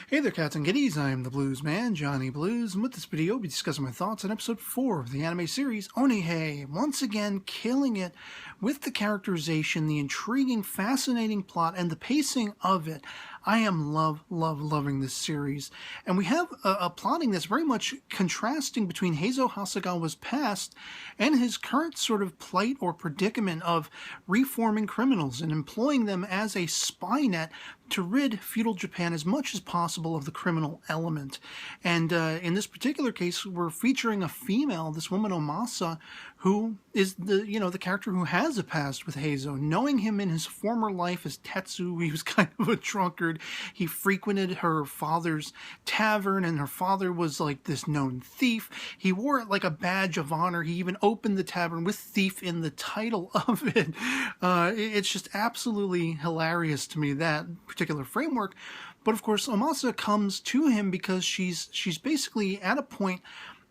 Hey there, cats and kitties. I am the Blues Man, Johnny Blues, and with this video, I'll be discussing my thoughts on episode 4 of the anime series Onihei. Once again, killing it with the characterization, the intriguing, fascinating plot, and the pacing of it. I am loving this series. And we have a plotting that's very much contrasting between Heizo Hasegawa's past and his current sort of plight or predicament of reforming criminals and employing them as a spy net to rid feudal Japan as much as possible of the criminal element. And in this particular case, we're featuring a female, this woman Omasa, who is the character who has a past with Heizo. Knowing him in his former life as Tetsu, he was kind of a drunkard. He frequented her father's tavern, and her father was like this known thief. He wore it like a badge of honor. He even opened the tavern with thief in the title of it. It's just absolutely hilarious to me, that particular framework. But of course, Omasa comes to him because she's basically at a point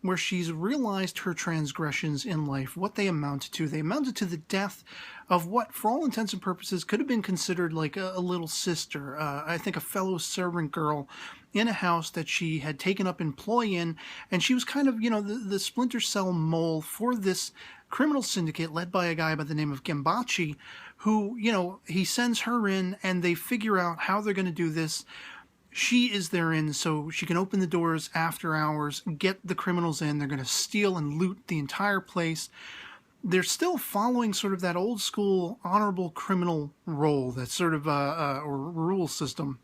where she's realized her transgressions in life, what they amounted to. They amounted to the death of what, for all intents and purposes, could have been considered like a little sister. I think a fellow servant girl in a house that she had taken up employ in, and she was kind of, the splinter cell mole for this criminal syndicate led by a guy by the name of Genbachi, who, he sends her in, and they figure out how they're going to do this. She is therein so she can open the doors after hours, get the criminals in. They're going to steal and loot the entire place. They're still following sort of that old school honorable criminal role, that sort of or rule system,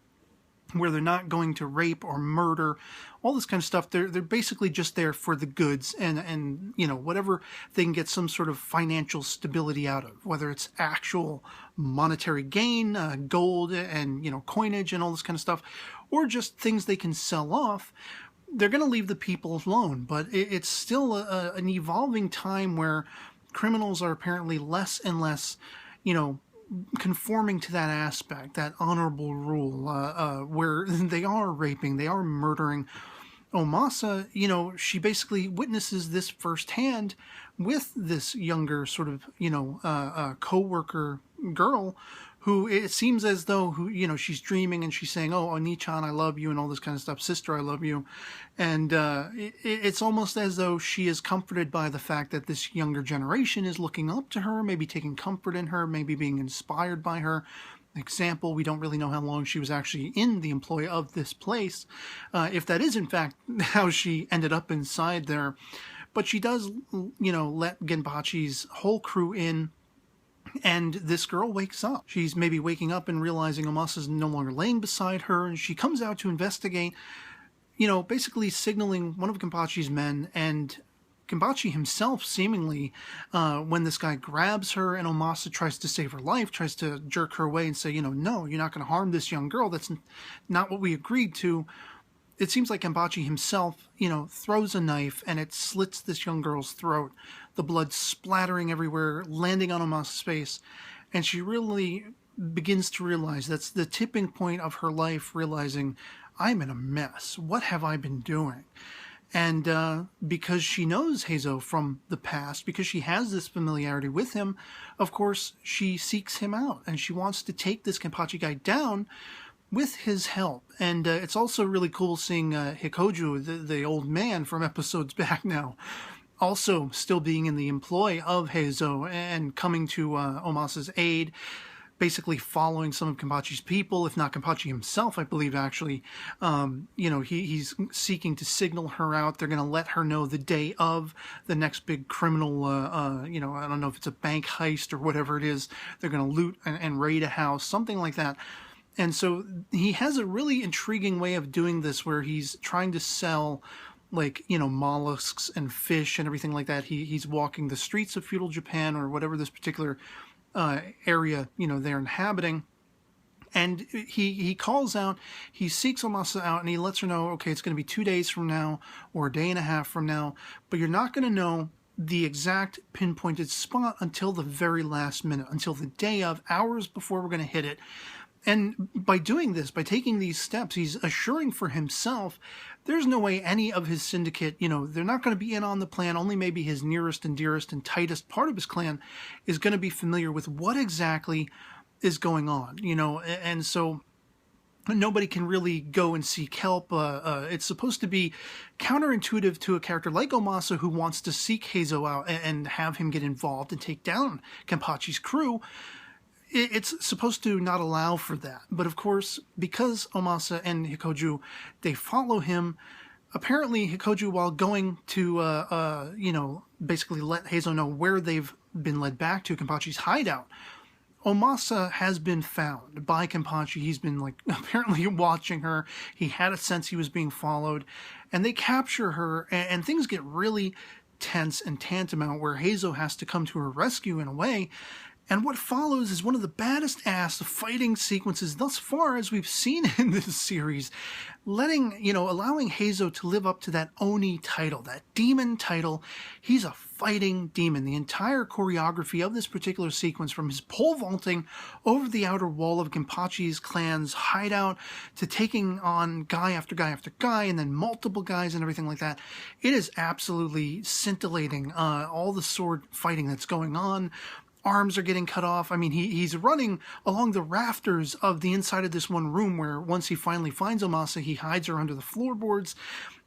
where they're not going to rape or murder, all this kind of stuff. They're basically just there for the goods and whatever they can get some sort of financial stability out of, whether it's actual monetary gain, gold and coinage and all this kind of stuff, or just things they can sell off. They're going to leave the people alone, but it's still an evolving time where criminals are apparently less and less, conforming to that aspect, that honorable rule, where they are raping, they are murdering. Omasa, she basically witnesses this firsthand with this younger sort of, co-worker girl who it seems as though, she's dreaming and she's saying, oh, Oni-chan, I love you, and all this kind of stuff. Sister, I love you. And it's almost as though she is comforted by the fact that this younger generation is looking up to her, maybe taking comfort in her, maybe being inspired by her. Example, we don't really know how long she was actually in the employ of this place, if that is in fact how she ended up inside there. But she does, let Genbachi's whole crew in, and this girl wakes up. She's maybe waking up and realizing Omasa's no longer laying beside her, and she comes out to investigate, basically signaling one of Genbachi's men, and Genbachi himself, seemingly, when this guy grabs her and Omasa tries to save her life, tries to jerk her away and say, no, you're not going to harm this young girl. That's not what we agreed to. It seems like Genbachi himself, throws a knife and it slits this young girl's throat. The blood splattering everywhere, landing on Omasa's face. And she really begins to realize that's the tipping point of her life, realizing, I'm in a mess. What have I been doing? And because she knows Heizo from the past, because she has this familiarity with him, of course, she seeks him out. And she wants to take this Genbachi guy down with his help. And it's also really cool seeing Hikoju, the old man from episodes back now, also still being in the employ of Heizo and coming to Omasa's aid, basically following some of Genbachi's people, if not Genbachi himself, I believe, actually. He's seeking to signal her out. They're going to let her know the day of the next big criminal, I don't know if it's a bank heist or whatever it is. They're going to loot and raid a house, something like that. And so he has a really intriguing way of doing this, where he's trying to sell mollusks and fish and everything like that. He's walking the streets of feudal Japan, or whatever this particular area, they're inhabiting. And he calls out, he seeks Omasa out, and he lets her know, okay, it's going to be 2 days from now, or a day and a half from now, but you're not going to know the exact pinpointed spot until the very last minute, until the day of, hours before we're going to hit it. And by doing this, by taking these steps, he's assuring for himself there's no way any of his syndicate, they're not going to be in on the plan. Only maybe his nearest and dearest and tightest part of his clan is going to be familiar with what exactly is going on, And so nobody can really go and seek help. It's supposed to be counterintuitive to a character like Omasa, who wants to seek Heizo out and have him get involved and take down Kenpachi's crew. It's supposed to not allow for that. But of course, because Omasa and Hikoju, they follow him, apparently Hikoju, while going to, basically let Heizo know where they've been led back to, Kenpachi's hideout, Omasa has been found by Kenpachi. He's been, apparently watching her. He had a sense he was being followed. And they capture her, and things get really tense and tantamount, where Heizo has to come to her rescue in a way. And what follows is one of the baddest ass fighting sequences thus far as we've seen in this series, allowing Heizo to live up to that Oni title, that demon title. He's a fighting demon. The entire choreography of this particular sequence, from his pole vaulting over the outer wall of Kenpachi's clan's hideout to taking on guy after guy after guy, and then multiple guys and everything like that, it is absolutely scintillating. All the sword fighting that's going on. Arms are getting cut off. I mean, he's running along the rafters of the inside of this one room, where once he finally finds Omasa, he hides her under the floorboards,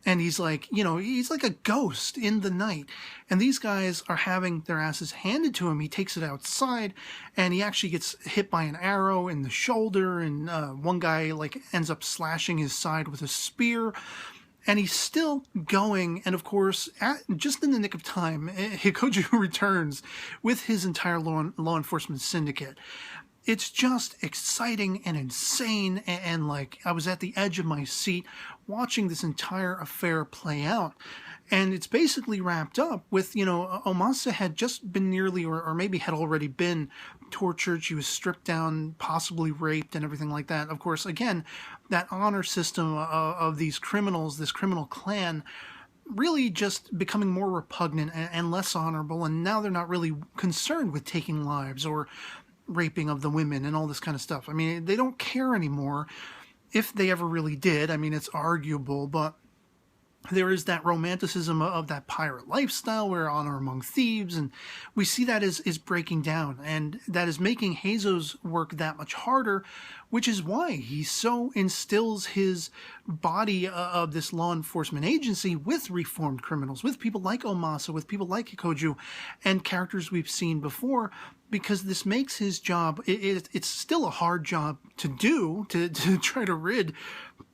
and he's like a ghost in the night. And these guys are having their asses handed to him. He takes it outside, and he actually gets hit by an arrow in the shoulder, and one guy ends up slashing his side with a spear. And he's still going, and of course, just in the nick of time, Hikoju returns with his entire law enforcement syndicate. It's just exciting and insane, and I was at the edge of my seat watching this entire affair play out. And it's basically wrapped up with, Omasa had just been nearly, or maybe had already been tortured. She was stripped down, possibly raped, and everything like that. Of course, again, that honor system of these criminals, this criminal clan, really just becoming more repugnant and less honorable. And now they're not really concerned with taking lives or raping of the women and all this kind of stuff. I mean, they don't care anymore, if they ever really did. I mean, it's arguable, but there is that romanticism of that pirate lifestyle, where honor among thieves, and we see that is breaking down, and that is making Heizo's work that much harder, which is why he so instills his body of this law enforcement agency with reformed criminals, with people like Omasa, with people like Hikoju, and characters we've seen before, because this makes his job, it's still a hard job to do, to try to rid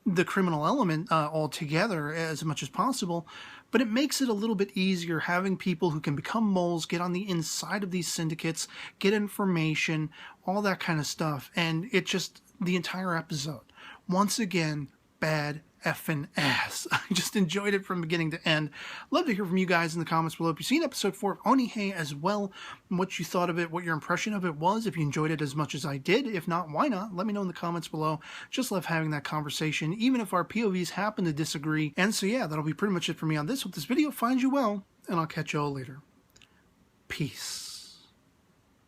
the criminal element altogether as much as possible, but it makes it a little bit easier having people who can become moles, get on the inside of these syndicates, get information, all that kind of stuff. And it just, the entire episode, once again, bad effing ass. I just enjoyed it from beginning to end. Love to hear from you guys in the comments below. If you've seen episode 4 of Onihei as well, and what you thought of it, what your impression of it was, if you enjoyed it as much as I did. If not, why not? Let me know in the comments below. Just love having that conversation, even if our POVs happen to disagree. And so yeah, that'll be pretty much it for me on this. Hope this video finds you well, and I'll catch you all later. Peace.